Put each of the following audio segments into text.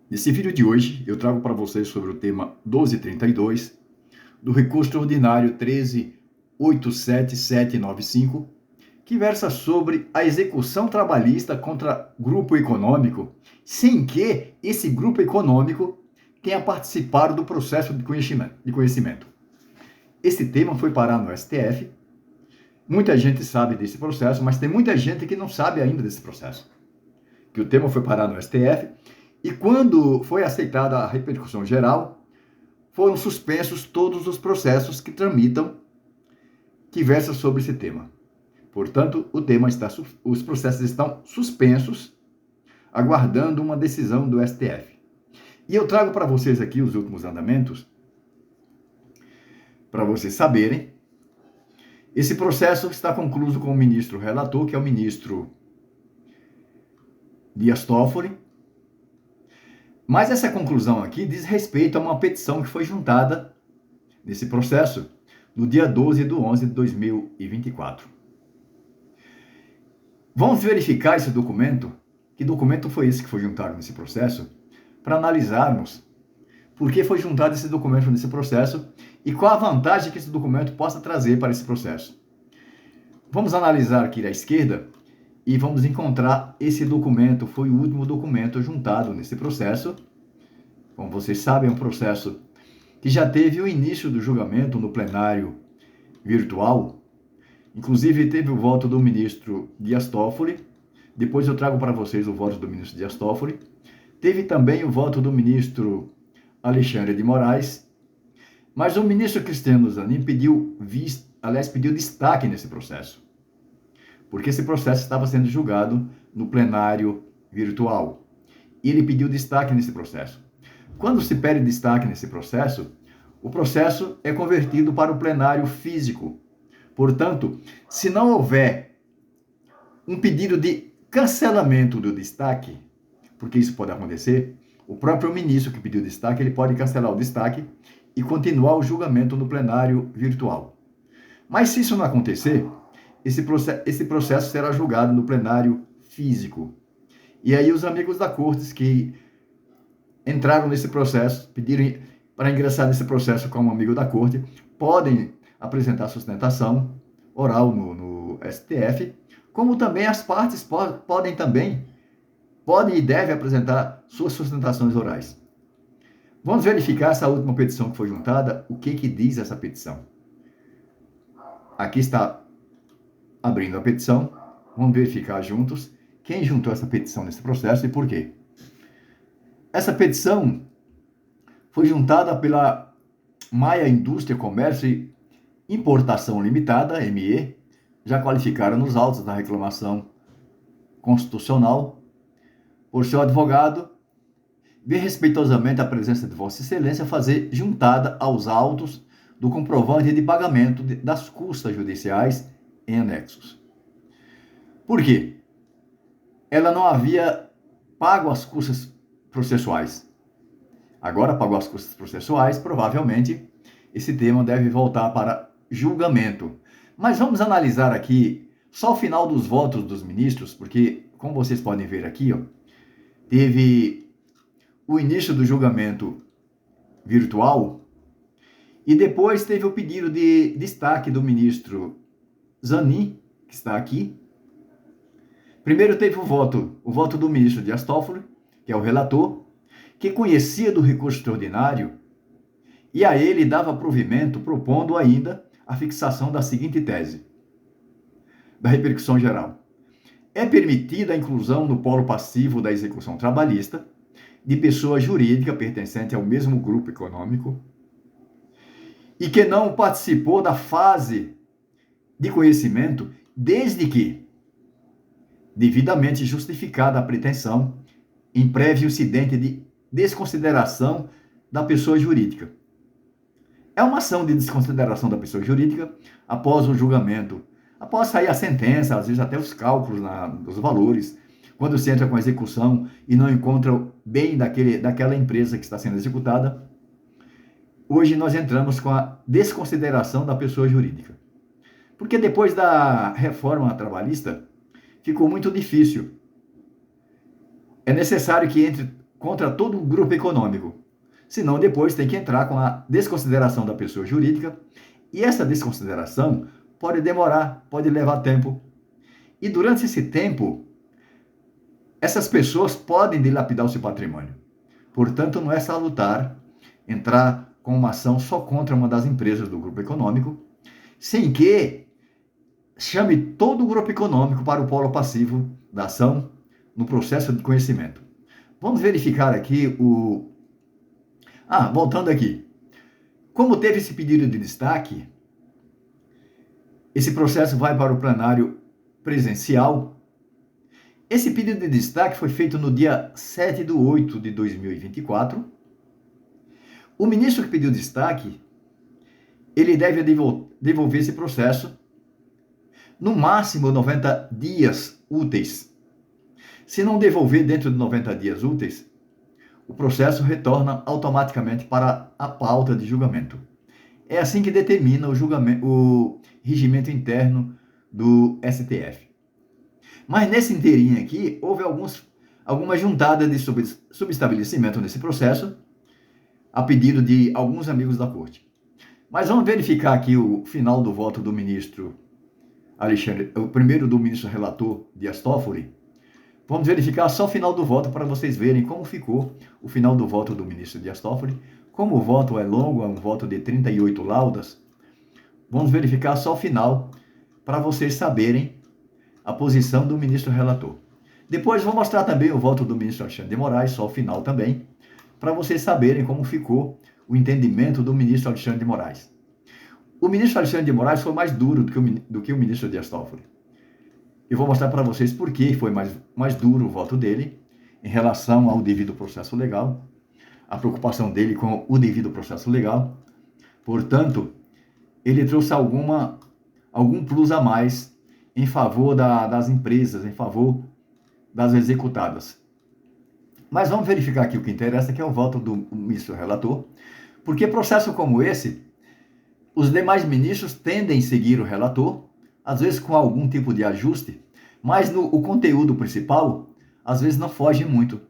Nesse vídeo de hoje, eu trago para vocês sobre o tema 1232 do recurso ordinário 13.87795, que versa sobre a execução trabalhista contra grupo econômico, sem que esse grupo econômico tenha participado do processo de conhecimento. Esse tema foi parar no STF. Muita gente sabe desse processo, mas tem muita gente que não sabe ainda desse processo. Que o tema foi parar no STF e quando foi aceitada a repercussão geral, foram suspensos todos os processos que tramitam, que versam sobre esse tema. Portanto, os processos estão suspensos, aguardando uma decisão do STF. E eu trago para vocês aqui os últimos andamentos, para vocês saberem. Esse processo está concluído com o ministro relator, que é o ministro Dias Toffoli. Mas essa conclusão aqui diz respeito a uma petição que foi juntada nesse processo no dia 12/11/2024. Vamos verificar esse documento, que documento foi esse que foi juntado nesse processo, para analisarmos por que foi juntado esse documento nesse processo e qual a vantagem que esse documento possa trazer para esse processo. Vamos analisar aqui à esquerda e vamos encontrar esse documento, foi o último documento juntado nesse processo. Como vocês sabem, é um processo que já teve o início do julgamento no plenário virtual. Inclusive, teve o voto do ministro Dias Toffoli. Depois eu trago para vocês o voto do ministro Dias Toffoli. Teve também o voto do ministro Alexandre de Moraes. Mas o ministro Cristiano Zanin pediu destaque nesse processo, porque esse processo estava sendo julgado no plenário virtual. E ele pediu destaque nesse processo. Quando se pede destaque nesse processo, o processo é convertido para o plenário físico. Portanto, se não houver um pedido de cancelamento do destaque, porque isso pode acontecer, o próprio ministro que pediu destaque, ele pode cancelar o destaque e continuar o julgamento no plenário virtual. Mas se isso não acontecer, esse processo será julgado no plenário físico. E aí os amigos da Corte que entraram nesse processo, pediram para ingressar nesse processo como amigo da Corte, podem apresentar sustentação oral no STF, como também as partes podem e devem apresentar suas sustentações orais. Vamos verificar essa última petição que foi juntada, o que diz essa petição. Aqui está abrindo a petição, vamos verificar juntos quem juntou essa petição nesse processo e por quê. Essa petição foi juntada pela Maia Indústria, Comércio e Importação Limitada, ME, já qualificaram nos autos da reclamação constitucional, por seu advogado, vê respeitosamente a presença de Vossa Excelência fazer juntada aos autos do comprovante de pagamento das custas judiciais em anexos. Por quê? Ela não havia pago as custas processuais. Agora pagou as custas processuais, provavelmente esse tema deve voltar para julgamento. Mas vamos analisar aqui só o final dos votos dos ministros, porque, como vocês podem ver aqui, teve o início do julgamento virtual e depois teve o pedido de destaque do ministro Zanin, que está aqui. Primeiro teve o voto do ministro Dias Toffoli, que é o relator, que conhecia do recurso extraordinário e a ele dava provimento, propondo ainda a fixação da seguinte tese, da repercussão geral. É permitida a inclusão no polo passivo da execução trabalhista de pessoa jurídica pertencente ao mesmo grupo econômico e que não participou da fase de conhecimento, desde que devidamente justificada a pretensão em prévio incidente de desconsideração da pessoa jurídica. É uma ação de desconsideração da pessoa jurídica após o julgamento, após sair a sentença, às vezes até os cálculos dos valores, quando se entra com a execução e não encontra o bem daquela empresa que está sendo executada. Hoje nós entramos com a desconsideração da pessoa jurídica. Porque depois da reforma trabalhista, ficou muito difícil. É necessário que entre contra todo o grupo econômico. Senão depois tem que entrar com a desconsideração da pessoa jurídica, e essa desconsideração pode demorar, pode levar tempo. E durante esse tempo, essas pessoas podem dilapidar o seu patrimônio. Portanto, não é salutar entrar com uma ação só contra uma das empresas do grupo econômico, sem que chame todo o grupo econômico para o polo passivo da ação no processo de conhecimento. Vamos verificar aqui o... voltando aqui. Como teve esse pedido de destaque, esse processo vai para o plenário presencial. Esse pedido de destaque foi feito no dia 7/8/2024. O ministro que pediu destaque, ele deve devolver esse processo no máximo 90 dias úteis. Se não devolver dentro de 90 dias úteis, o processo retorna automaticamente para a pauta de julgamento. É assim que determina o regimento interno do STF. Mas nesse inteirinho aqui, houve alguma juntada de subestabelecimento nesse processo, a pedido de alguns amigos da corte. Mas vamos verificar aqui o final do voto do ministro Alexandre, o primeiro do ministro relator Dias Toffoli. Vamos verificar só o final do voto para vocês verem como ficou o final do voto do ministro Dias Toffoli. Como o voto é longo, é um voto de 38 laudas, vamos verificar só o final para vocês saberem a posição do ministro relator. Depois vou mostrar também o voto do ministro Alexandre de Moraes, só o final também, para vocês saberem como ficou o entendimento do ministro Alexandre de Moraes. O ministro Alexandre de Moraes foi mais duro do que o ministro Dias Toffoli. Eu vou mostrar para vocês por que foi mais duro o voto dele em relação ao devido processo legal, a preocupação dele com o devido processo legal. Portanto, ele trouxe algum plus a mais em favor das empresas, em favor das executadas. Mas vamos verificar aqui o que interessa, que é o voto do ministro relator, porque processo como esse, os demais ministros tendem a seguir o relator, às vezes com algum tipo de ajuste, mas o conteúdo principal, às vezes não foge muito.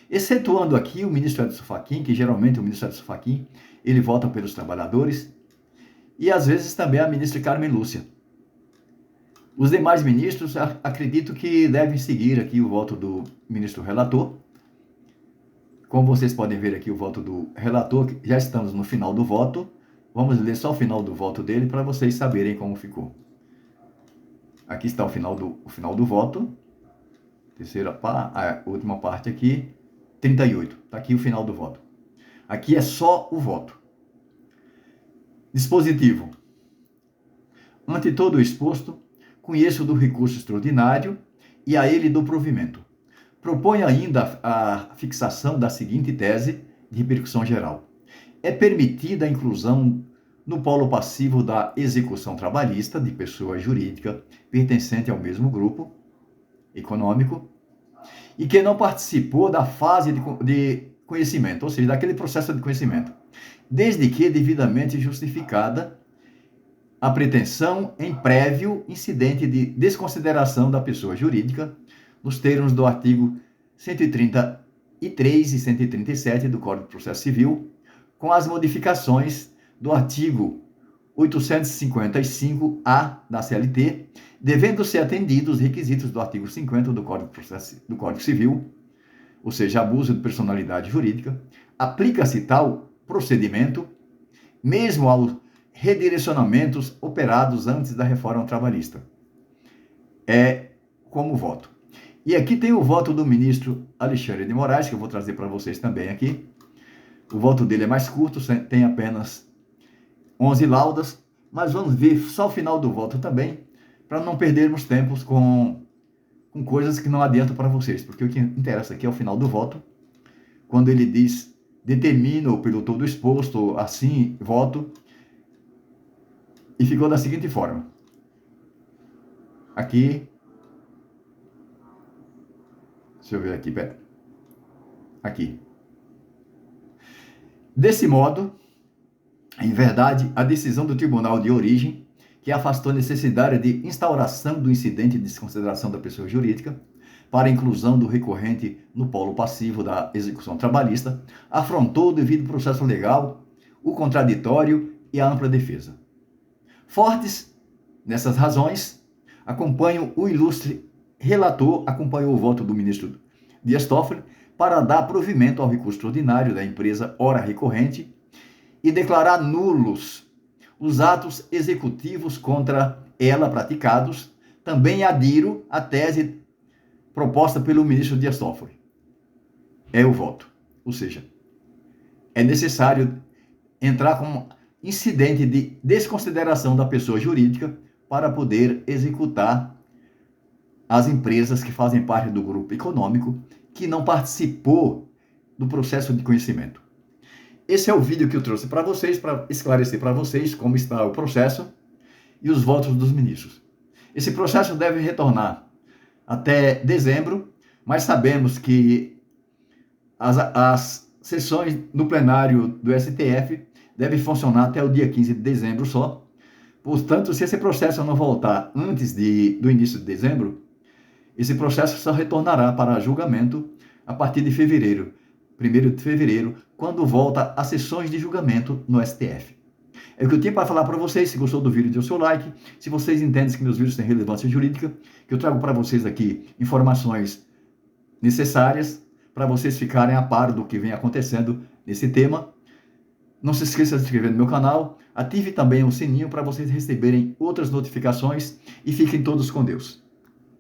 Excetuando aqui o ministro Edson Fachin, que geralmente o ministro Edson Fachin, ele vota pelos trabalhadores, e às vezes também a ministra Carmen Lúcia. Os demais ministros, acredito que devem seguir aqui o voto do ministro relator. Como vocês podem ver aqui o voto do relator, já estamos no final do voto. Vamos ler só o final do voto dele para vocês saberem como ficou. Aqui está o final do voto. A última parte aqui, 38. Está aqui o final do voto. Aqui é só o voto. Dispositivo. Ante todo o exposto, conheço do recurso extraordinário e a ele do provimento. Propõe ainda a fixação da seguinte tese de repercussão geral. É permitida a inclusão no polo passivo da execução trabalhista de pessoa jurídica pertencente ao mesmo grupo econômico e que não participou da fase de conhecimento, ou seja, daquele processo de conhecimento, desde que devidamente justificada a pretensão em prévio incidente de desconsideração da pessoa jurídica, nos termos do artigo 133 e 137 do Código de Processo Civil, com as modificações do artigo 855-A da CLT, devendo ser atendidos os requisitos do artigo 50 do Código Civil, ou seja, abuso de personalidade jurídica, aplica-se tal procedimento mesmo aos redirecionamentos operados antes da reforma trabalhista. É como voto. E aqui tem o voto do ministro Alexandre de Moraes, que eu vou trazer para vocês também aqui. O voto dele é mais curto, tem apenas 11 laudas, mas vamos ver só o final do voto também, para não perdermos tempos com coisas que não adiantam para vocês, porque o que interessa aqui é o final do voto, quando ele diz, determino pelo todo exposto, assim, voto, e ficou da seguinte forma. Aqui, deixa eu ver aqui, pera. Aqui. Desse modo, em verdade, a decisão do tribunal de origem, que afastou a necessidade de instauração do incidente de desconsideração da pessoa jurídica, para a inclusão do recorrente no polo passivo da execução trabalhista, afrontou o devido processo legal, o contraditório e a ampla defesa. Fortes nessas razões, acompanho o ilustre relator, acompanhou o voto do ministro Dias Toffoli para dar provimento ao recurso extraordinário da empresa ora recorrente e declarar nulos os atos executivos contra ela praticados. Também adiro à tese proposta pelo ministro Dias Toffoli. É o voto. Ou seja, é necessário entrar com incidente de desconsideração da pessoa jurídica para poder executar as empresas que fazem parte do grupo econômico que não participou do processo de conhecimento. Esse é o vídeo que eu trouxe para vocês, para esclarecer para vocês como está o processo e os votos dos ministros. Esse processo deve retornar até dezembro, mas sabemos que as sessões no plenário do STF devem funcionar até o dia 15 de dezembro só. Portanto, se esse processo não voltar antes do início de dezembro, esse processo só retornará para julgamento a partir de fevereiro, 1º de fevereiro, quando volta às sessões de julgamento no STF. É o que eu tinha para falar para vocês. Se gostou do vídeo, dê o seu like. Se vocês entendem que meus vídeos têm relevância jurídica, que eu trago para vocês aqui informações necessárias para vocês ficarem a par do que vem acontecendo nesse tema. Não se esqueça de se inscrever no meu canal. Ative também o sininho para vocês receberem outras notificações e fiquem todos com Deus.